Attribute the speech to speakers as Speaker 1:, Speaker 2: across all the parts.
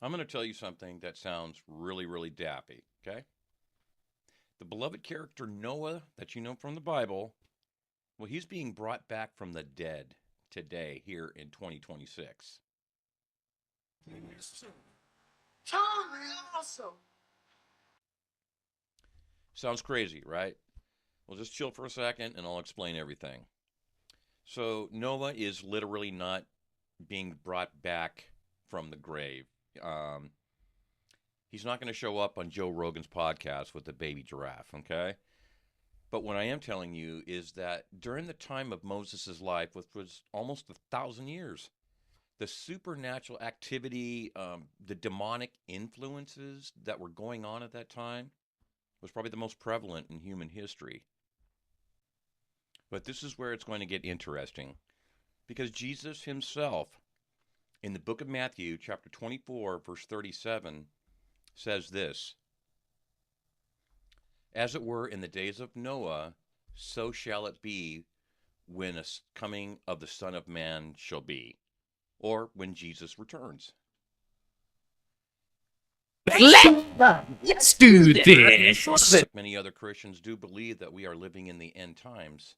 Speaker 1: I'm going to tell you something that sounds really, really daffy, okay? The beloved character Noah that you know from the Bible, well, he's being brought back from the dead today here in 2026. Sounds crazy, right? Well, just chill for a second and I'll explain everything. So, Noah is literally not being brought back from the grave. Um, he's not going to show up on Joe Rogan's podcast with the baby giraffe, okay? But what I am telling you is that during the time of Moses' life, which was almost 1,000 years, the supernatural activity, the demonic influences that were going on at that time was probably the most prevalent in human history. But this is where it's going to get interesting because Jesus himself, in the book of Matthew, chapter 24, verse 37, says this: As it were in the days of Noah, so shall it be when a coming of the Son of Man shall be, or when Jesus returns.
Speaker 2: Let's do this.
Speaker 1: Many other Christians do believe that we are living in the end times.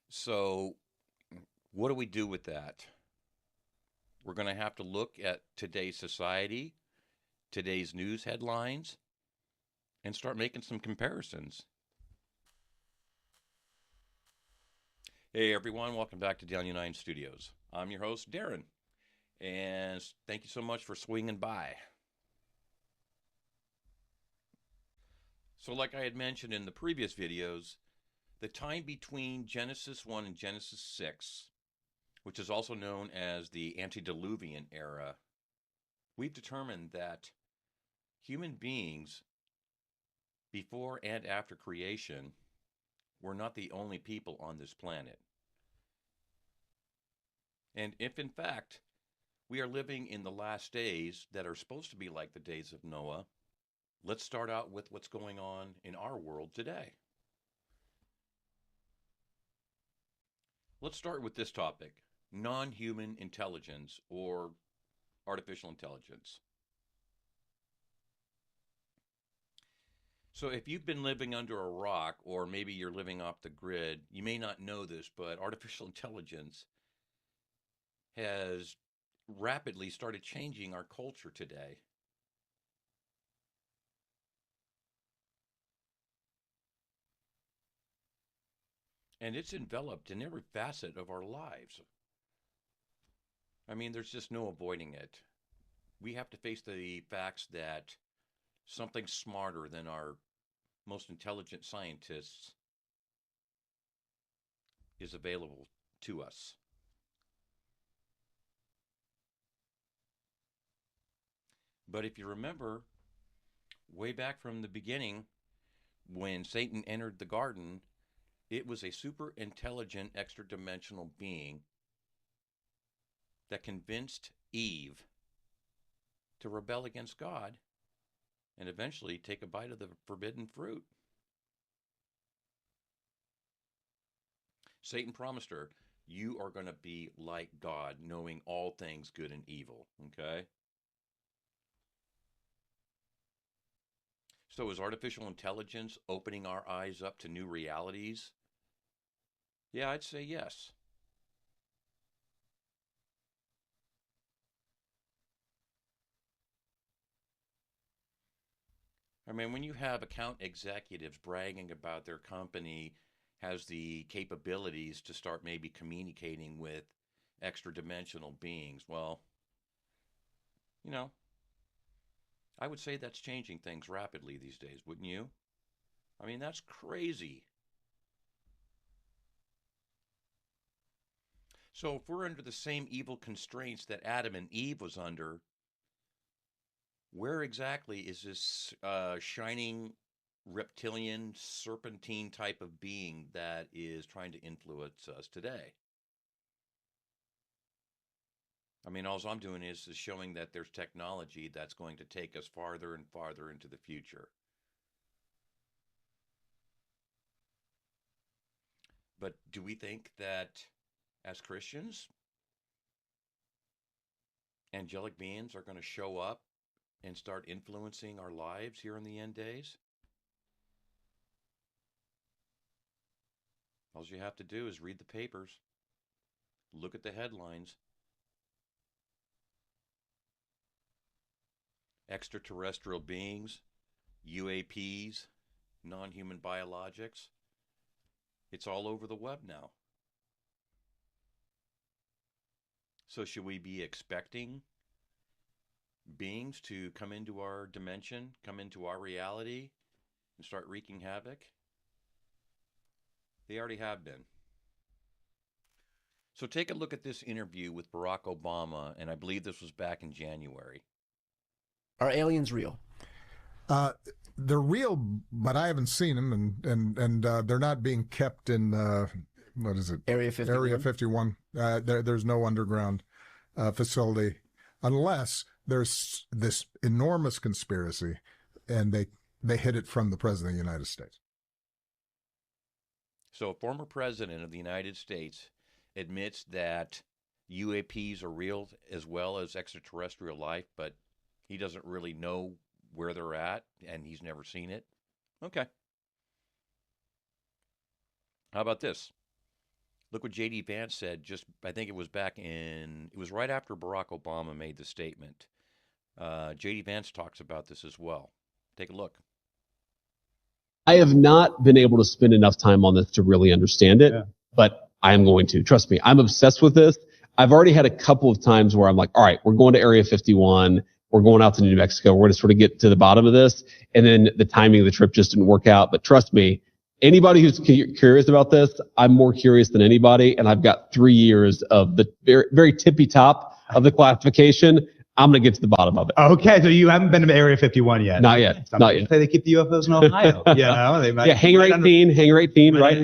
Speaker 1: So, what do we do with that? We're going to have to look at today's society, today's news headlines, and start making some comparisons. Hey everyone, welcome back to Down United Studios. I'm your host, Darren, and thank you so much for swinging by. So like I had mentioned in the previous videos, the time between Genesis 1 and Genesis 6, which is also known as the antediluvian era, we've determined that human beings, before and after creation, were not the only people on this planet. And if in fact we are living in the last days that are supposed to be like the days of Noah, let's start out with what's going on in our world today. Let's start with this topic: non-human intelligence or artificial intelligence. So if you've been living under a rock, or maybe you're living off the grid, you may not know this, but artificial intelligence has rapidly started changing our culture today. And it's enveloped in every facet of our lives. I mean, there's just no avoiding it. We have to face the facts that something smarter than our most intelligent scientists is available to us. But if you remember, way back from the beginning, when Satan entered the garden, it was a super intelligent, extra dimensional being that convinced Eve to rebel against God and eventually take a bite of the forbidden fruit. Satan promised her, you are going to be like God, knowing all things good and evil. Okay? So is artificial intelligence opening our eyes up to new realities? Yeah, I'd say yes. I mean, when you have account executives bragging about their company has the capabilities to start maybe communicating with extra dimensional beings, well, you know, I would say that's changing things rapidly these days, wouldn't you? I mean, that's crazy. So if we're under the same evil constraints that Adam and Eve was under, where exactly is this shining reptilian serpentine type of being that is trying to influence us today? I mean, all I'm doing is showing that there's technology that's going to take us farther and farther into the future. But do we think that as Christians, angelic beings are going to show up and start influencing our lives here in the end days? All you have to do is read the papers, look at the headlines. Extraterrestrial beings, UAPs, non-human biologics. It's all over the web now. So should we be expecting beings to come into our dimension, come into our reality, and start wreaking havoc? They already have been. So take a look at this interview with Barack Obama, and I believe this was back in January.
Speaker 3: Are aliens real?
Speaker 4: They're real, but I haven't seen them, and they're not being kept in what is it?
Speaker 3: Area 51?
Speaker 4: Area 51. There's no underground facility unless there's this enormous conspiracy, and they hid it from the President of the United States.
Speaker 1: So a former president of the United States admits that UAPs are real as well as extraterrestrial life, but he doesn't really know where they're at, and he's never seen it. Okay. How about this? Look what J.D. Vance said I think it was it was right after Barack Obama made the statement. J.D. Vance talks about this as well. Take a look.
Speaker 5: I have not been able to spend enough time on this to really understand it, but I am going to. Trust me, I'm obsessed with this. I've already had a couple of times where I'm like, all right, we're going to Area 51. We're going out to New Mexico. We're going to sort of get to the bottom of this. And then the timing of the trip just didn't work out. But trust me, anybody who's curious about this, I'm more curious than anybody. And I've got 3 years of the very, very tippy top of the classification. I'm going to get to the bottom of it.
Speaker 6: Okay, so you haven't been to Area 51 yet?
Speaker 5: Not yet.
Speaker 6: Some
Speaker 5: Not
Speaker 6: people
Speaker 5: yet.
Speaker 6: say they keep the UFOs in Ohio. You know, they might,
Speaker 5: Yeah, Hangar 18, right?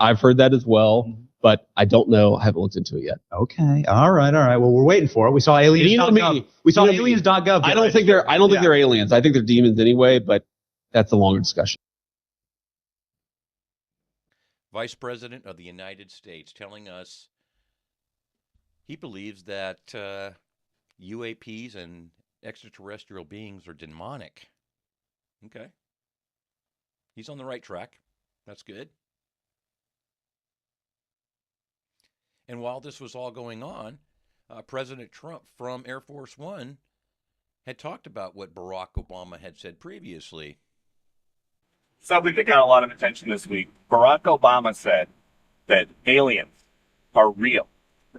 Speaker 6: I've
Speaker 5: Heard that as well, but I don't know. I haven't looked into it yet.
Speaker 6: Okay, all right. Well, we're waiting for it. We saw aliens.gov. We saw aliens.gov.
Speaker 5: I don't think they're aliens. I think they're demons anyway, but that's a longer discussion.
Speaker 1: Vice President of the United States telling us he believes that UAPs and extraterrestrial beings are demonic. Okay. He's on the right track. That's good. And while this was all going on, President Trump from Air Force One had talked about what Barack Obama had said previously.
Speaker 7: Something that got a lot of attention this week. Barack Obama said that aliens are real.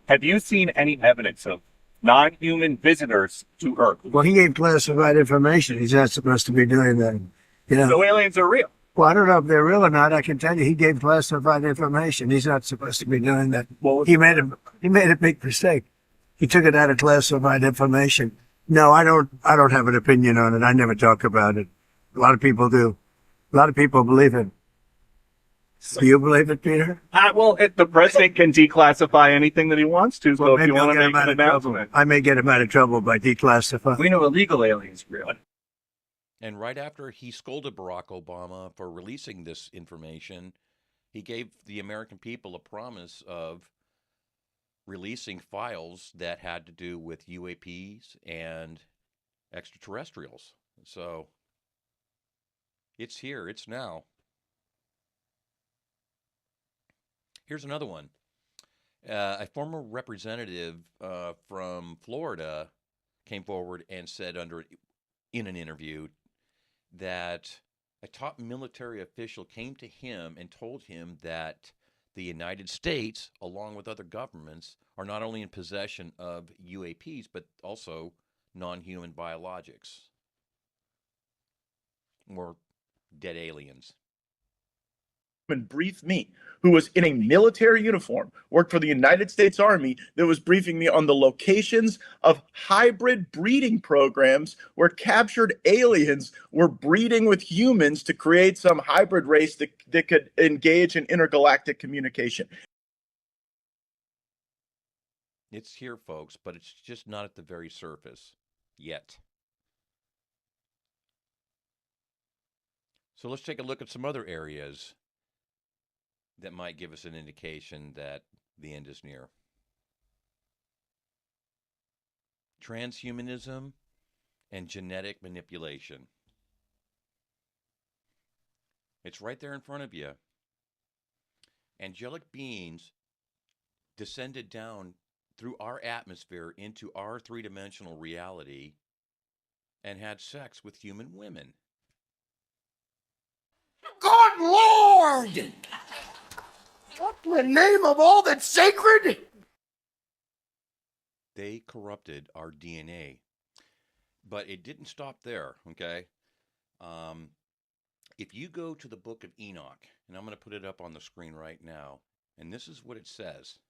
Speaker 7: Have you seen any evidence of non-human visitors to Earth?
Speaker 8: Well, he gave classified information. He's not supposed to be doing that. You know.
Speaker 7: So aliens are real.
Speaker 8: Well, I don't know if they're real or not. I can tell you, he gave classified information. He's not supposed to be doing that. He made a big mistake. He took it out of classified information. No, I don't have an opinion on it. I never talk about it. A lot of people do. A lot of people believe it. Do you believe it, Peter?
Speaker 7: The president can declassify anything that he wants to. So if you want to make an announcement,
Speaker 8: I may get him out of trouble by declassifying.
Speaker 7: We know illegal aliens are real.
Speaker 1: And right after he scolded Barack Obama for releasing this information, he gave the American people a promise of releasing files that had to do with UAPs and extraterrestrials. So it's here, it's now. Here's another one. A former representative from Florida came forward and said in an interview that a top military official came to him and told him that the United States, along with other governments, are not only in possession of UAPs, but also non-human biologics, or dead aliens.
Speaker 9: And briefed me, who was in a military uniform, worked for the United States Army, that was briefing me on the locations of hybrid breeding programs where captured aliens were breeding with humans to create some hybrid race that could engage in intergalactic communication.
Speaker 1: It's here, folks, but it's just not at the very surface yet. So let's take a look at some other areas that might give us an indication that the end is near. Transhumanism and genetic manipulation. It's right there in front of you. Angelic beings descended down through our atmosphere into our three-dimensional reality and had sex with human women.
Speaker 2: Good Lord! What in the name of all that's sacred?
Speaker 1: They corrupted our DNA. But it didn't stop there, okay? If you go to the book of Enoch, and I'm going to put it up on the screen right now, and this is what it says.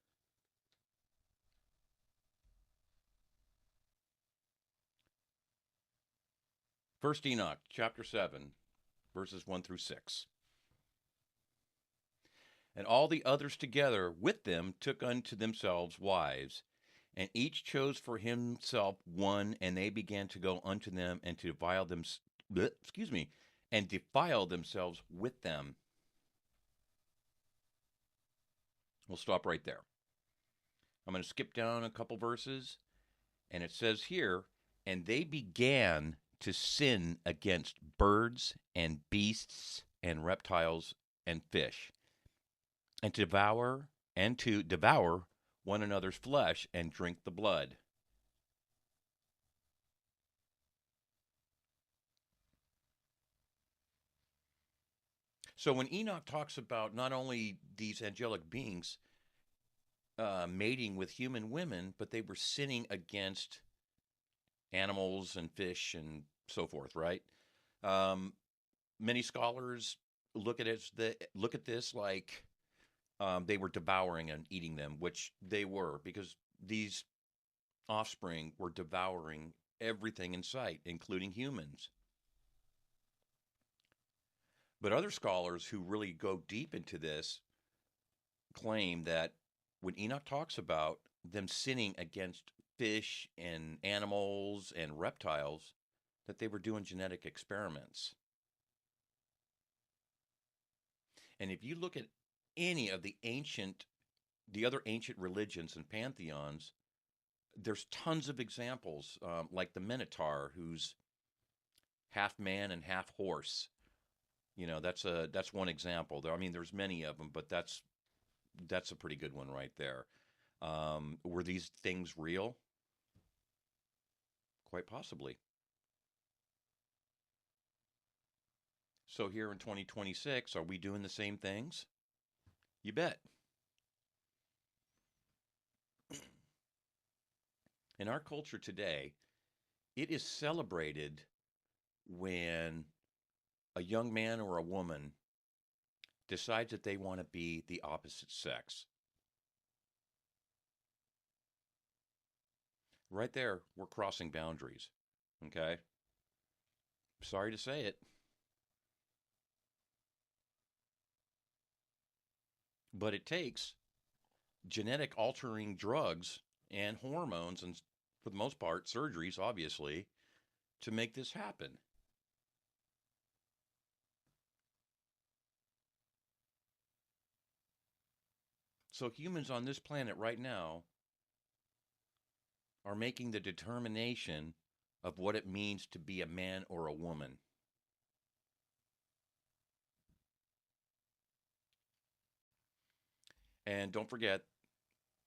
Speaker 1: First Enoch, chapter 7, verses 1 through 6. And all the others together with them took unto themselves wives, and each chose for himself one, and they began to go unto them and to defile them, and defile themselves with them. We'll stop right there. I'm going to skip down a couple verses, and it says here, and they began to sin against birds and beasts and reptiles and fish, and to devour one another's flesh and drink the blood. So when Enoch talks about not only these angelic beings mating with human women, but they were sinning against animals and fish and so forth, right? Many scholars look at this like they were devouring and eating them, which they were, because these offspring were devouring everything in sight, including humans. But other scholars who really go deep into this claim that when Enoch talks about them sinning against fish and animals and reptiles, that they were doing genetic experiments. And if you look at any of the other ancient religions and pantheons, there's tons of examples, like the Minotaur, who's half man and half horse. You know, that's one example. I mean, there's many of them, but that's a pretty good one right there. Were these things real? Quite possibly. So here in 2026, are we doing the same things? You bet. In our culture today, it is celebrated when a young man or a woman decides that they want to be the opposite sex. Right there, we're crossing boundaries, okay? Sorry to say it. But it takes genetic altering drugs and hormones, and for the most part, surgeries, obviously, to make this happen. So humans on this planet right now are making the determination of what it means to be a man or a woman. And don't forget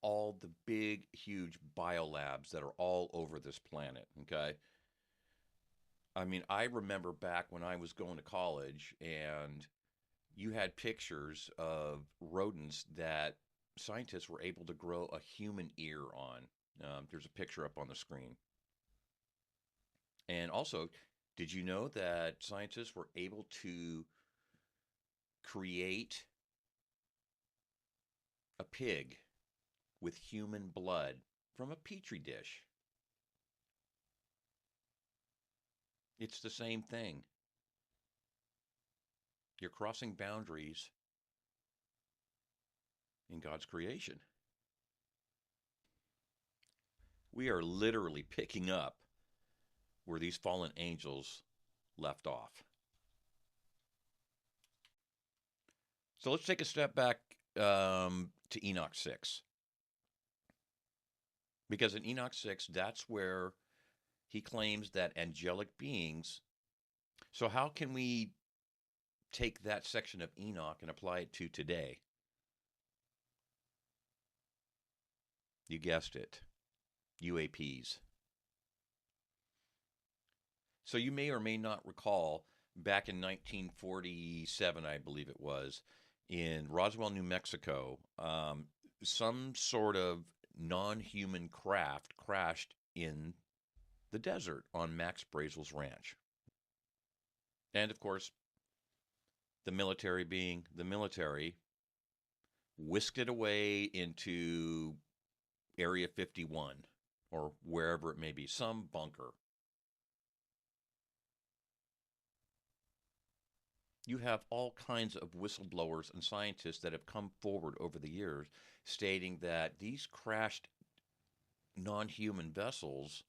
Speaker 1: all the big, huge biolabs that are all over this planet, okay? I mean, I remember back when I was going to college and you had pictures of rodents that scientists were able to grow a human ear on. There's a picture up on the screen. And also, did you know that scientists were able to create a pig with human blood from a petri dish? It's the same thing. You're crossing boundaries in God's creation. We are literally picking up where these fallen angels left off. So let's take a step back to Enoch 6. Because in Enoch 6, that's where he claims that angelic beings. So how can we take that section of Enoch and apply it to today? You guessed it, UAPs. So you may or may not recall back in 1947, I believe it was, in Roswell, New Mexico, some sort of non-human craft crashed in the desert on Max Brazel's ranch. And of course, the military being the military, whisked it away into Area 51 or wherever it may be, some bunker. You have all kinds of whistleblowers and scientists that have come forward over the years stating that these crashed non-human vessels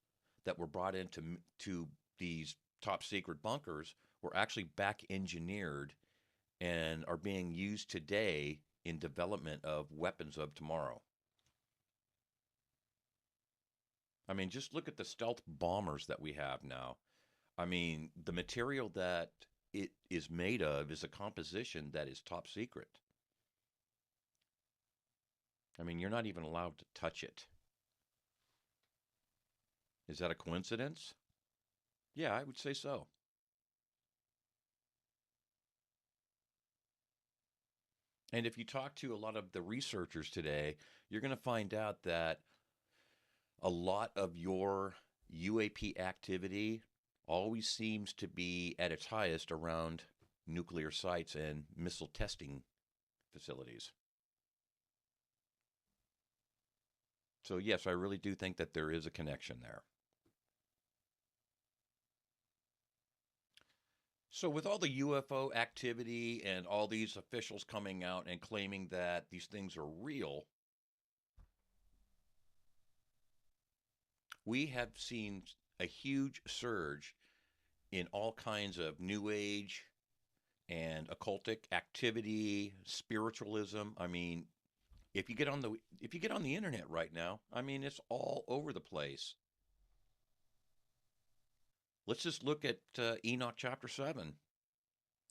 Speaker 1: that were brought into these top secret bunkers were actually back engineered and are being used today in development of weapons of tomorrow. I mean, just look at the stealth bombers that we have now. I mean, the material that it is made of is a composition that is top secret. I mean, you're not even allowed to touch it. Is that a coincidence? Yeah, I would say so. And if you talk to a lot of the researchers today, you're going to find out that a lot of your UAP activity always seems to be at its highest around nuclear sites and missile testing facilities. So yes, I really do think that there is a connection there. So with all the UFO activity and all these officials coming out and claiming that these things are real, we have seen a huge surge in all kinds of New Age and occultic activity, spiritualism. I mean, if you get on the internet right now, I mean, it's all over the place. Let's just look at Enoch chapter 7.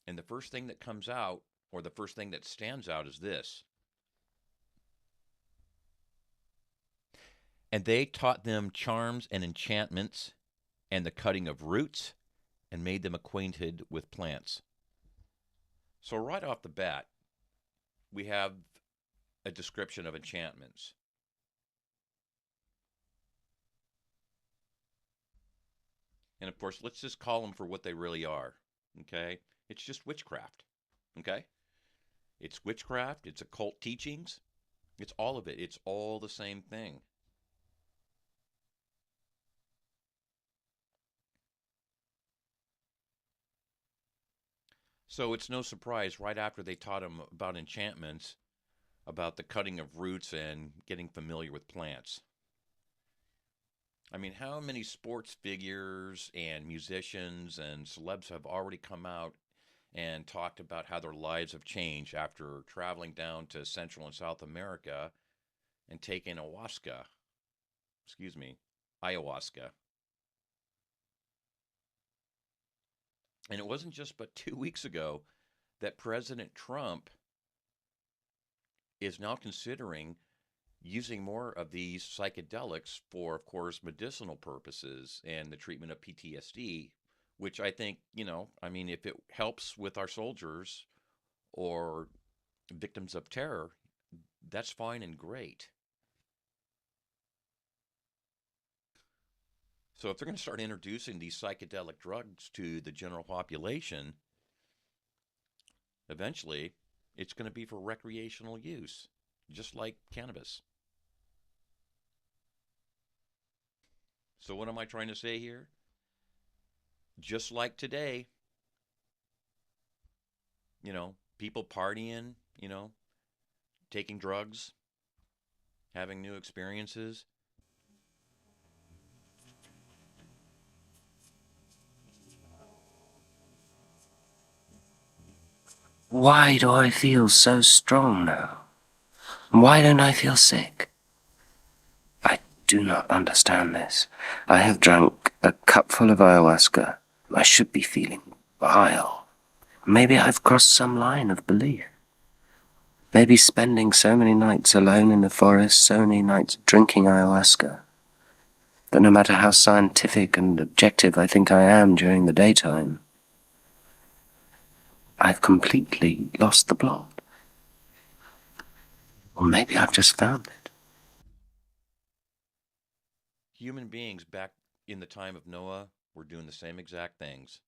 Speaker 1: And the first thing that comes out, or the first thing that stands out, is this. And they taught them charms and enchantments and the cutting of roots and made them acquainted with plants. So right off the bat, we have a description of enchantments. And of course, let's just call them for what they really are, okay? It's just witchcraft, okay? It's witchcraft, it's occult teachings, it's all of it. It's all the same thing. So it's no surprise right after they taught them about enchantments, about the cutting of roots and getting familiar with plants. I mean, how many sports figures and musicians and celebs have already come out and talked about how their lives have changed after traveling down to Central and South America and taking ayahuasca? And it wasn't just but 2 weeks ago that President Trump is now considering using more of these psychedelics for, of course, medicinal purposes and the treatment of PTSD, which I think, I mean, if it helps with our soldiers or victims of terror, that's fine and great. So if they're going to start introducing these psychedelic drugs to the general population, eventually it's going to be for recreational use, just like cannabis. So what am I trying to say here? Just like today, people partying, taking drugs, having new experiences.
Speaker 10: Why do I feel so strong now? Why don't I feel sick? I do not understand this. I have drunk A cupful of ayahuasca. I should be feeling vile. Maybe I've crossed some line of belief. Maybe spending so many nights alone in the forest, so many nights drinking ayahuasca, that no matter how scientific and objective I think I am during the daytime, I've completely lost the plot. Or maybe I've just found it.
Speaker 1: Human beings back in the time of Noah were doing the same exact things.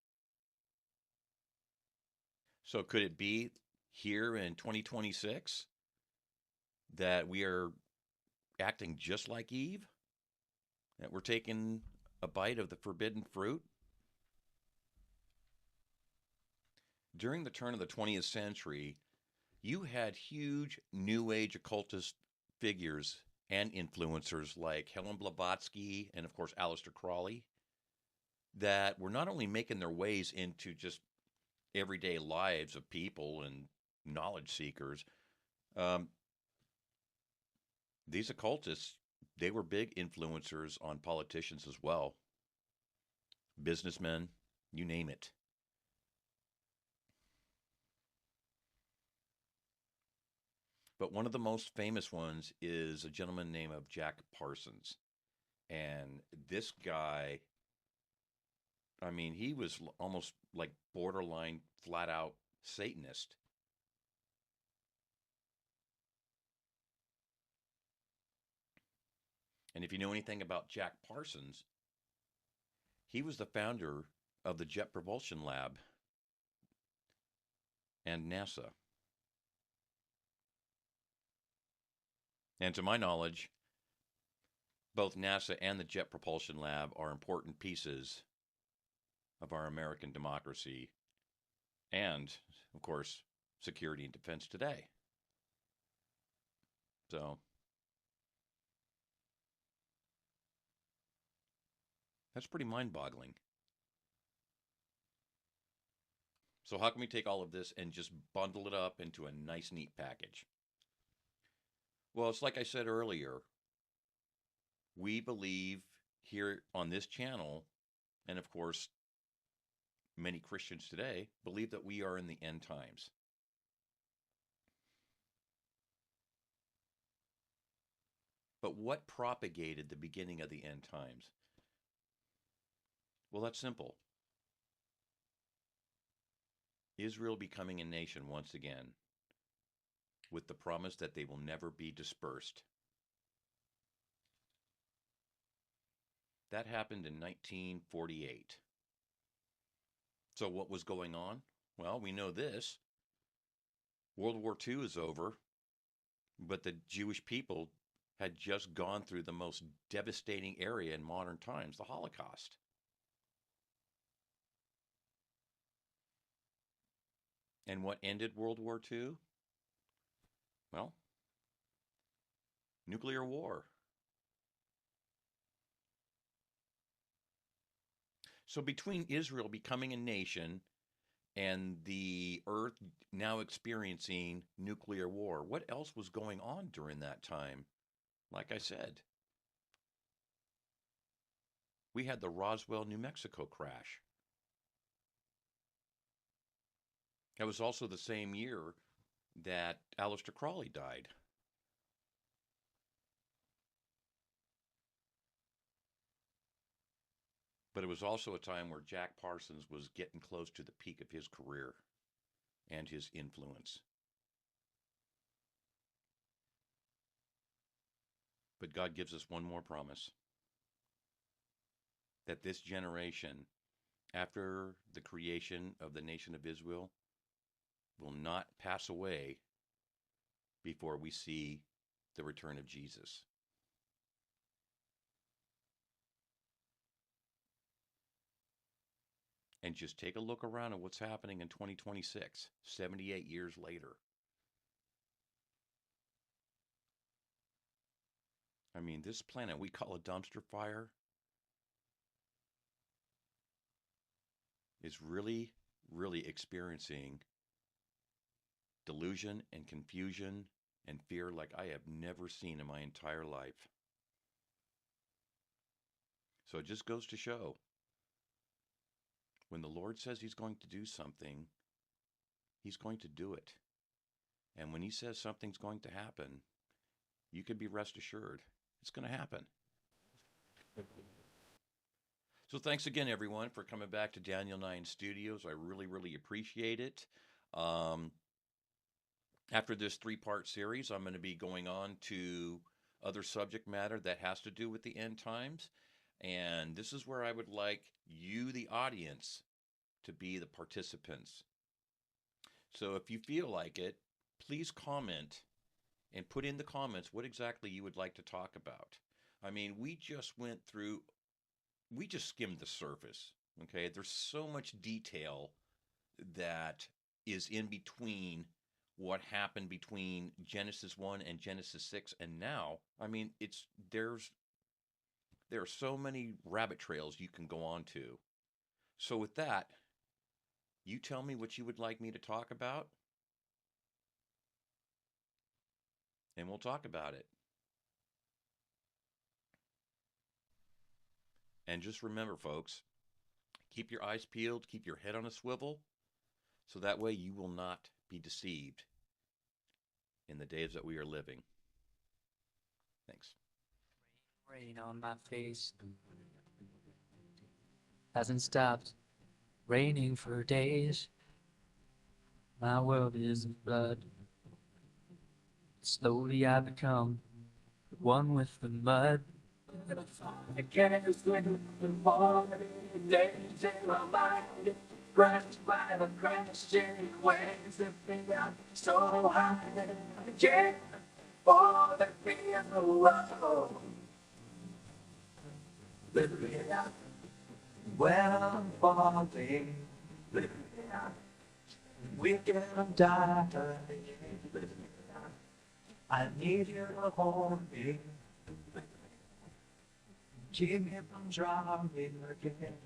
Speaker 1: So could it be here in 2026 that we are acting just like Eve? That we're taking a bite of the forbidden fruit? During the turn of the 20th century, you had huge New Age occultist figures and influencers like Helen Blavatsky and, of course, Aleister Crowley that were not only making their ways into just everyday lives of people and knowledge seekers. These occultists, they were big influencers on politicians as well, businessmen, you name it. But one of the most famous ones is a gentleman named Jack Parsons. And this guy, I mean, he was almost like borderline flat out Satanist. And if you know anything about Jack Parsons, he was the founder of the Jet Propulsion Lab and NASA. And to my knowledge, both NASA and the Jet Propulsion Lab are important pieces of our American democracy and, of course, security and defense today. So, that's pretty mind-boggling. So how can we take all of this and just bundle it up into a nice, neat package? Well, it's like I said earlier. We believe here on this channel, and of course, many Christians today believe that we are in the end times. But what propagated the beginning of the end times? Well, that's simple. Israel becoming a nation once again, with the promise that they will never be dispersed. That happened in 1948. So what was going on? Well, we know this. World War II is over, but the Jewish people had just gone through the most devastating area in modern times, the Holocaust. And what ended World War II? Well, nuclear war. So between Israel becoming a nation and the earth now experiencing nuclear war, what else was going on during that time? Like I said, we had the Roswell, New Mexico crash. It was also the same year that Aleister Crowley died. But it was also a time where Jack Parsons was getting close to the peak of his career and his influence. But God gives us one more promise, that this generation, after the creation of the nation of Israel, will not pass away before we see the return of Jesus. And just take a look around at what's happening in 2026, 78 years later. I mean, this planet we call a dumpster fire is really, really experiencing delusion and confusion and fear like I have never seen in my entire life. So it just goes to show, when the Lord says he's going to do something, he's going to do it. And when he says something's going to happen, you can be rest assured it's going to happen. So thanks again, everyone, for coming back to Daniel 9 Studios. I really, really appreciate it. After this 3-part series, I'm going to be going on to other subject matter that has to do with the end times. And this is where I would like you, the audience, to be the participants. So if you feel like it, please comment and put in the comments what exactly you would like to talk about. I mean, we just skimmed the surface, okay? There's so much detail that is in between what happened between Genesis 1 and Genesis 6 and now. I mean, there are so many rabbit trails you can go on to. So with that, you tell me what you would like me to talk about, and we'll talk about it. And just remember, folks, keep your eyes peeled, keep your head on a swivel, so that way you will not be deceived in the days that we are living. Thanks.
Speaker 11: Rain on my face hasn't stopped raining for days. My world is in blood. Slowly I become one with the mud. I can't swim the morning days in my mind, crushed by the crashing waves that bring out so high. I can't fall the feel. Lift me up when I'm falling. Lift me up when I'm dying. Lift me up. I need you to hold me. Keep me from drowning again.